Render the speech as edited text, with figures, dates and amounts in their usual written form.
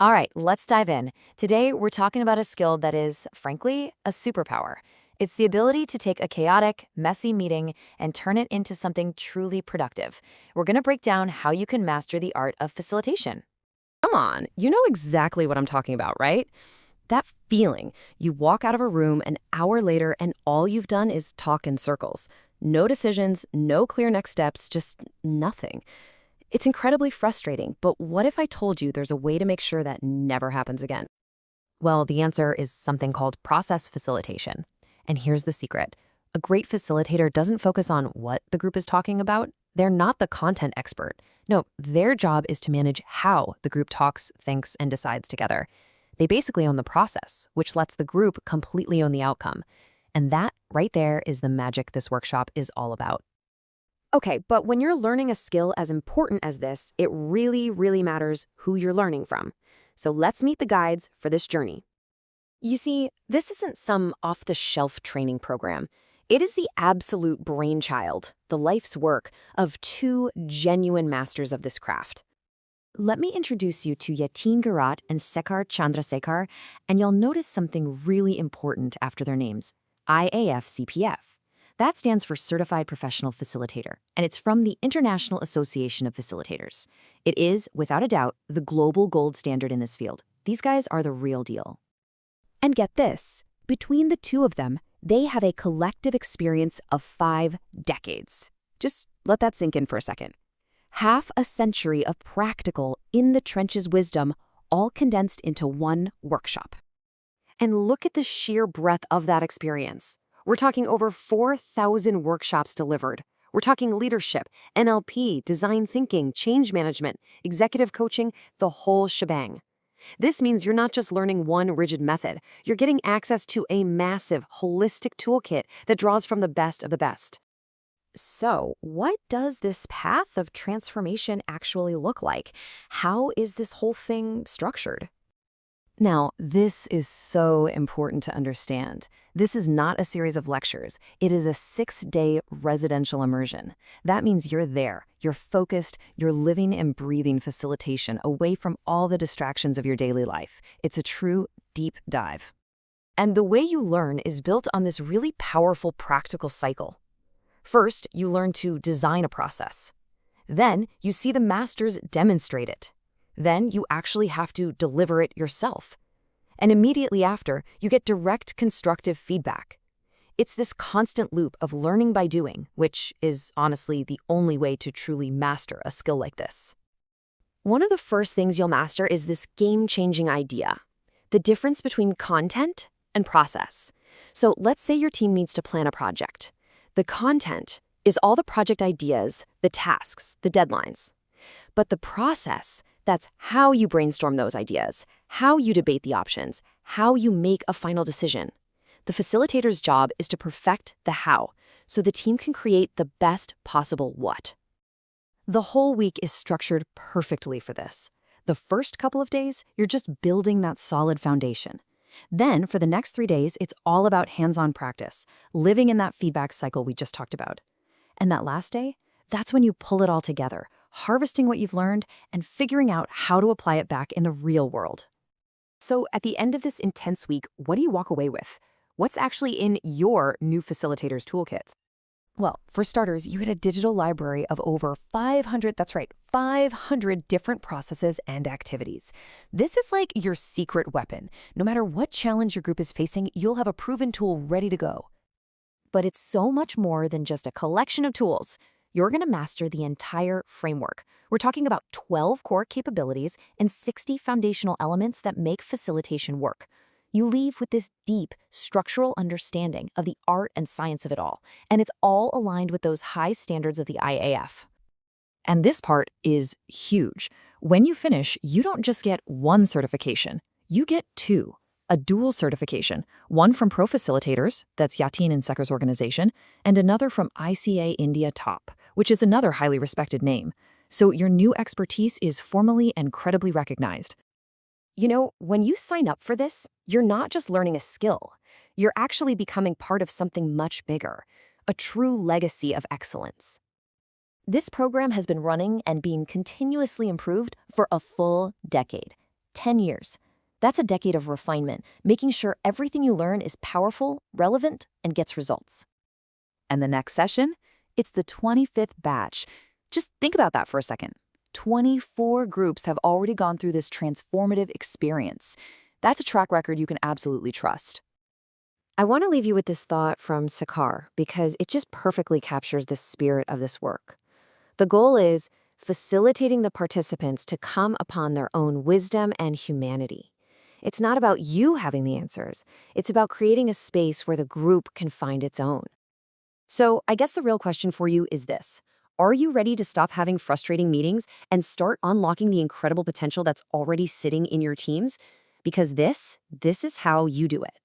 All right, let's dive in. Today, we're talking about a skill that is, frankly, a superpower. It's the ability to take a chaotic, messy meeting and turn it into something truly productive. We're going to break down how you can master the art of facilitation. Come on, you know exactly what I'm talking about, right? That feeling. You walk out of a room an hour later and all you've done is talk in circles. No decisions, no clear next steps, just nothing. It's incredibly frustrating, but what if I told you there's a way to make sure that never happens again? Well, the answer is something called process facilitation. And here's the secret. A great facilitator doesn't focus on what the group is talking about. They're not the content expert. No, their job is to manage how the group talks, thinks, and decides together. They basically own the process, which lets the group completely own the outcome. And that right there is the magic this workshop is all about. Okay, but when you're learning a skill as important as this, it really matters who you're learning from. So let's meet the guides for this journey. You see, this isn't some off-the-shelf training program. It is the absolute brainchild, the life's work of two genuine masters of this craft. Let me introduce you to Yateen Gharat and Sekar Chandrasekhar, and you'll notice something really important after their names, IAF CPF. That stands for Certified Professional Facilitator, and it's from the International Association of Facilitators. It is, without a doubt, the global gold standard in this field. These guys are the real deal. And get this, between the two of them, they have a collective experience of 5 decades. Just let that sink in for a second. Half a century of practical, in-the-trenches wisdom, all condensed into one workshop. And look at the sheer breadth of that experience. We're talking over 4,000 workshops delivered. We're talking leadership, NLP, design thinking, change management, executive coaching, the whole shebang. This means you're not just learning one rigid method. You're getting access to a massive, holistic toolkit that draws from the best of the best. So, what does this path of transformation actually look like? How is this whole thing structured? Now, this is so important to understand. This is not a series of lectures. It is a 6-day residential immersion. That means you're there, you're focused, you're living and breathing facilitation away from all the distractions of your daily life. It's a true deep dive. And the way you learn is built on this really powerful practical cycle. First, you learn to design a process. Then, you see the masters demonstrate it. Then you actually have to deliver it yourself. And immediately after, you get direct constructive feedback. It's this constant loop of learning by doing, which is honestly the only way to truly master a skill like this. One of the first things you'll master is this game-changing idea, the difference between content and process. So let's say your team needs to plan a project. The content is all the project ideas, the tasks, the deadlines. But the process, that's how you brainstorm those ideas, how you debate the options, how you make a final decision. The facilitator's job is to perfect the how, so the team can create the best possible what. The whole week is structured perfectly for this. The first couple of days, you're just building that solid foundation. Then, for the next 3 days, it's all about hands-on practice, living in that feedback cycle we just talked about. And that last day, that's when you pull it all together, harvesting what you've learned and figuring out how to apply it back in the real world. So at the end of this intense week, what do you walk away with? What's actually in your new facilitator's toolkit? Well, for starters, you get a digital library of over 500, that's right, 500 different processes and activities. This is like your secret weapon. No matter what challenge your group is facing, you'll have a proven tool ready to go. But it's so much more than just a collection of tools. You're going to master the entire framework. We're talking about 12 core capabilities and 60 foundational elements that make facilitation work. You leave with this deep, structural understanding of the art and science of it all, and it's all aligned with those high standards of the IAF. And this part is huge. When you finish, you don't just get one certification, you get 2. A dual certification, one from Pro Facilitators, that's Yateen and Sekar's organization, and another from ICA India Top, which is another highly respected name. So your new expertise is formally and credibly recognized. You know, when you sign up for this, you're not just learning a skill. You're actually becoming part of something much bigger, a true legacy of excellence. This program has been running and being continuously improved for a full decade. 10 years. That's a decade of refinement, making sure everything you learn is powerful, relevant, and gets results. And the next session? It's the 25th batch. Just think about that for a second. 24 groups have already gone through this transformative experience. That's a track record you can absolutely trust. I want to leave you with this thought from Sakar because it just perfectly captures the spirit of this work. The goal is facilitating the participants to come upon their own wisdom and humanity. It's not about you having the answers. It's about creating a space where the group can find its own. So I guess the real question for you is this. Are you ready to stop having frustrating meetings and start unlocking the incredible potential that's already sitting in your teams? Because this is how you do it.